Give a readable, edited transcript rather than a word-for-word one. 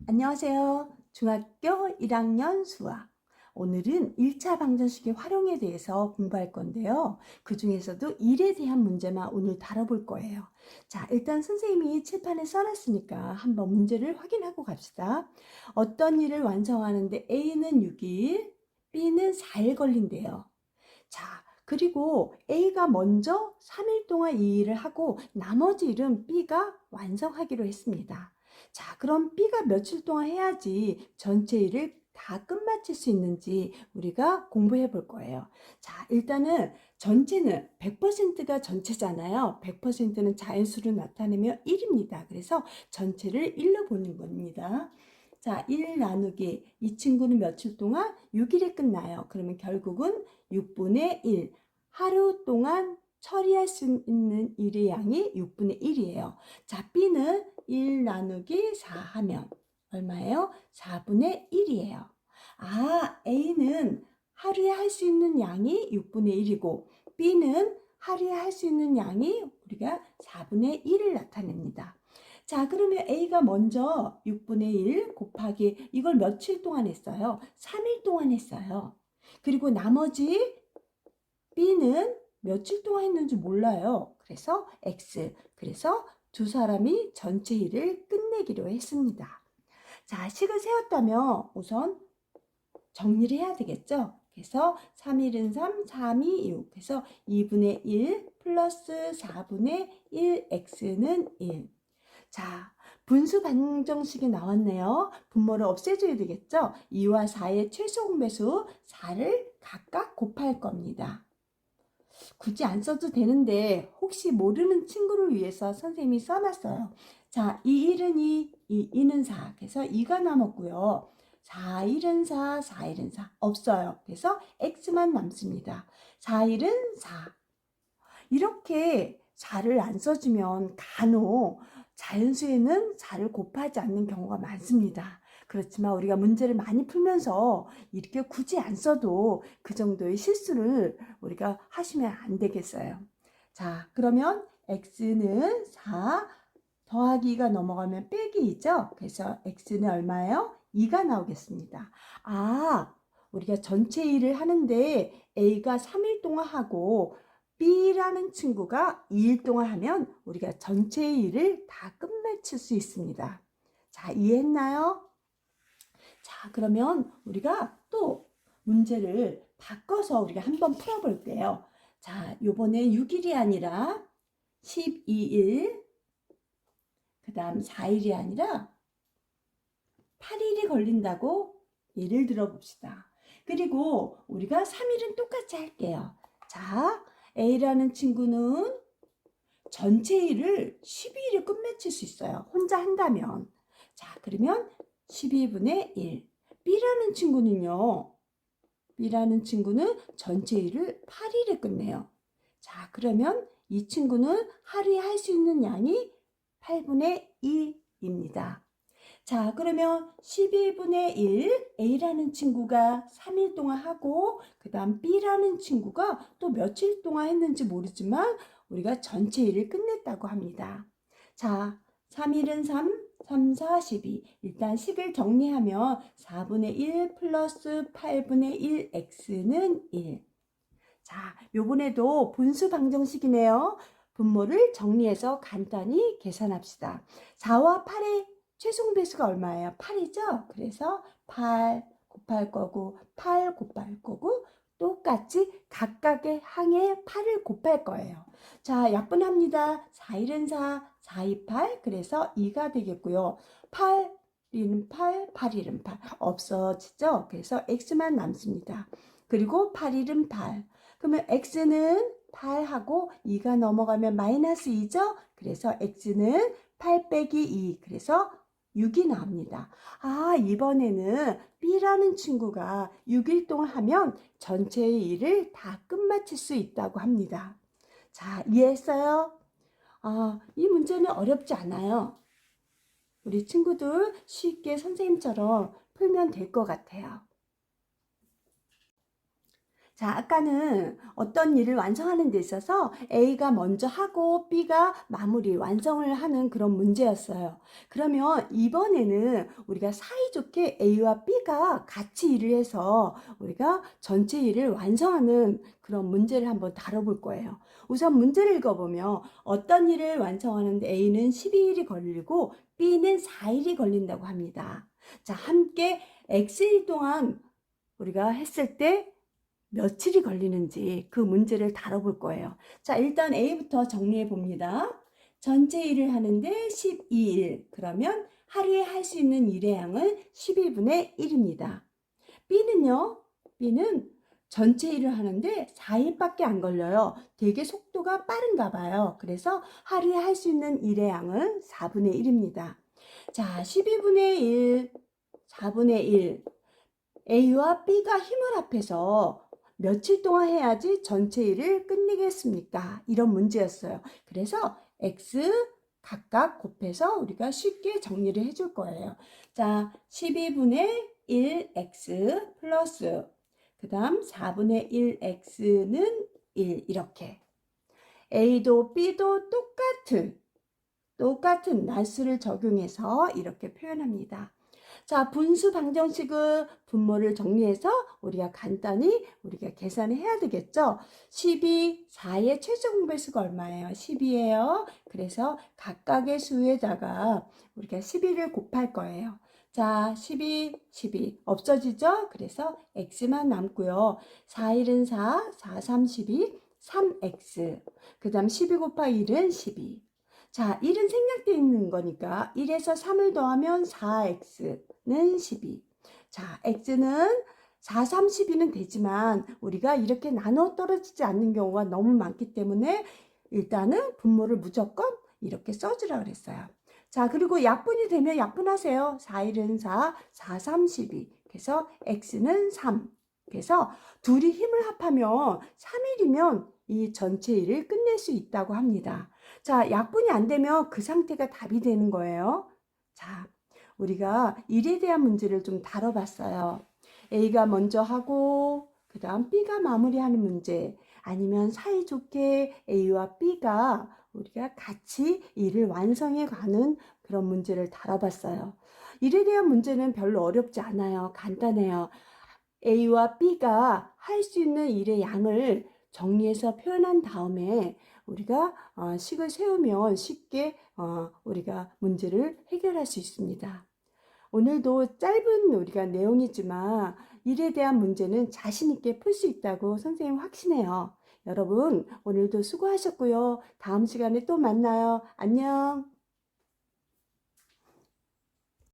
안녕하세요. 중학교 1학년 수학. 오늘은 1차 방정식의 활용에 대해서 공부할 건데요. 그 중에서도 일에 대한 문제만 오늘 다뤄볼 거예요. 자, 일단 선생님이 칠판에 써놨으니까 한번 문제를 확인하고 갑시다. 어떤 일을 완성하는데 A는 6일, B는 4일 걸린대요. 자, 그리고 A가 먼저 3일 동안 이 일을 하고 나머지 일은 B가 완성하기로 했습니다. 자, 그럼 B가 며칠 동안 해야지 전체 일을 다 끝마칠 수 있는지 우리가 공부해 볼 거예요. 자, 일단은 전체는 100%가 전체잖아요. 100%는 자연수로 나타내면 1입니다. 그래서 전체를 1로 보는 겁니다. 자, 1 나누기 이 친구는 며칠 동안 6일에 끝나요. 그러면 결국은 6분의 1. 하루 동안 처리할 수 있는 일의 양이 6분의 1이에요. 자, B는 1 나누기 4 하면 얼마예요? 4분의 1이에요. 아, A는 하루에 할 수 있는 양이 6분의 1이고 B는 하루에 할 수 있는 양이 우리가 4분의 1을 나타냅니다. 자, 그러면 A가 먼저 6분의 1 곱하기 이걸 며칠 동안 했어요? 3일 동안 했어요. 그리고 나머지 B는 며칠 동안 했는지 몰라요. 그래서 X. 그래서 두 사람이 전체 일을 끝내기로 했습니다. 자, 식을 세웠다면 우선 정리를 해야 되겠죠? 그래서 3일은 3, 3이 6. 그래서 2분의 1 플러스 4분의 1 X는 1. 자, 분수 방정식이 나왔네요. 분모를 없애줘야 되겠죠? 2와 4의 최소 공배수 4를 각각 곱할 겁니다. 굳이 안 써도 되는데 혹시 모르는 친구를 위해서 선생님이 써놨어요. 자, 이 1은 2, 이 2는 4. 그래서 2가 남았고요. 4, 1은 4, 4, 1은 4. 없어요. 그래서 X만 남습니다. 4, 1은 4. 이렇게 4를 안 써주면 간혹 자연수에는 4를 곱하지 않는 경우가 많습니다. 그렇지만 우리가 문제를 많이 풀면서 이렇게 굳이 안 써도 그 정도의 실수를 우리가 하시면 안 되겠어요. 자, 그러면 x는 4 더하기가 넘어가면 빼기이죠. 그래서 x는 얼마예요? 2가 나오겠습니다. 아, 우리가 전체 일을 하는데 a가 3일 동안 하고 B라는 친구가 2일 동안 하면 우리가 전체의 일을 다 끝마칠 수 있습니다. 자, 이해했나요? 자, 그러면 우리가 또 문제를 바꿔서 우리가 한번 풀어볼게요. 자, 요번에 6일이 아니라 12일, 그 다음 4일이 아니라 8일이 걸린다고 예를 들어 봅시다. 그리고 우리가 3일은 똑같이 할게요. 자, A라는 친구는 전체 일을 12일에 끝맺힐 수 있어요. 혼자 한다면. 자, 그러면 12분의 1. B라는 친구는 전체 일을 8일에 끝내요. 자, 그러면 이 친구는 하루에 할 수 있는 양이 8분의 2입니다. 자, 그러면 12분의 1 A라는 친구가 3일 동안 하고 그 다음 B라는 친구가 또 며칠 동안 했는지 모르지만 우리가 전체 일을 끝냈다고 합니다. 자, 3일은 3, 3, 4, 12. 일단 식을 정리하면 4분의 1 플러스 8분의 1 X는 1. 자, 요번에도 분수 방정식이네요. 분모를 정리해서 간단히 계산합시다. 4와 8의 최종 배수가 얼마예요? 8이죠? 그래서 8 곱할 거고 8 곱할 거고 똑같이 각각의 항에 8을 곱할 거예요. 자, 약분합니다. 4일은 4, 4이 8, 그래서 2가 되겠고요. 8일은 8, 8일은 8 없어지죠? 그래서 X만 남습니다. 그리고 8일은 8. 그러면 x는 8하고 2가 넘어가면 마이너스 2죠? 그래서 x는 8 빼기 2. 그래서 6이 나옵니다. 아, 이번에는 B라는 친구가 6일 동안 하면 전체의 일을 다 끝마칠 수 있다고 합니다. 자, 이해했어요? 이 문제는 어렵지 않아요. 우리 친구들 쉽게 선생님처럼 풀면 될 것 같아요. 자, 아까는 어떤 일을 완성하는 데 있어서 A가 먼저 하고 B가 마무리, 완성을 하는 그런 문제였어요. 그러면 이번에는 우리가 사이좋게 A와 B가 같이 일을 해서 우리가 전체 일을 완성하는 그런 문제를 한번 다뤄볼 거예요. 우선 문제를 읽어보면 어떤 일을 완성하는데 A는 12일이 걸리고 B는 4일이 걸린다고 합니다. 자, 함께 X일 동안 우리가 했을 때 며칠이 걸리는지 그 문제를 다뤄볼 거예요. 자, 일단 A부터 정리해 봅니다. 전체 일을 하는데 12일. 그러면 하루에 할 수 있는 일의 양은 12분의 1입니다. B는요, B는 전체 일을 하는데 4일밖에 안 걸려요. 되게 속도가 빠른가 봐요. 그래서 하루에 할 수 있는 일의 양은 4분의 1입니다. 자, 12분의 1, 4분의 1. A와 B가 힘을 합해서 며칠 동안 해야지 전체 일을 끝내겠습니까? 이런 문제였어요. 그래서 X 각각 곱해서 우리가 쉽게 정리를 해줄 거예요. 자, 12분의 1X 플러스 그 다음 4분의 1X는 1 이렇게. A도 B도 똑같은 날수를 적용해서 이렇게 표현합니다. 자, 분수 방정식은 분모를 정리해서 우리가 간단히 우리가 계산을 해야 되겠죠. 12, 4의 최종 공배수가 얼마예요? 10이에요. 그래서 각각의 수에다가 우리가 12를 곱할 거예요. 자, 12 없어지죠? 그래서 x만 남고요. 4일은 4, 3, 12, 3x. 그 다음 12 곱하기 1은 12. 자, 1은 생략되어 있는 거니까 1에서 3을 더하면 4x는 12. 자, x는 4, 3, 12는 되지만 우리가 이렇게 나눠 떨어지지 않는 경우가 너무 많기 때문에 일단은 분모를 무조건 이렇게 써주라 그랬어요. 자, 그리고 약분이 되면 약분하세요. 4일은 4, 4, 3, 12. 그래서 x는 3. 그래서 둘이 힘을 합하면 3일이면 이 전체 일을 끝낼 수 있다고 합니다. 자, 약분이 안 되면 그 상태가 답이 되는 거예요. 자, 우리가 일에 대한 문제를 좀 다뤄봤어요. A가 먼저 하고 그 다음 B가 마무리하는 문제, 아니면 사이좋게 A와 B가 우리가 같이 일을 완성해 가는 그런 문제를 다뤄봤어요. 일에 대한 문제는 별로 어렵지 않아요. 간단해요. A와 B가 할 수 있는 일의 양을 정리해서 표현한 다음에 우리가 식을 세우면 쉽게 우리가 문제를 해결할 수 있습니다. 오늘도 짧은 우리가 내용이지만 일에 대한 문제는 자신 있게 풀 수 있다고 선생님 확신해요. 여러분 오늘도 수고하셨고요. 다음 시간에 또 만나요. 안녕.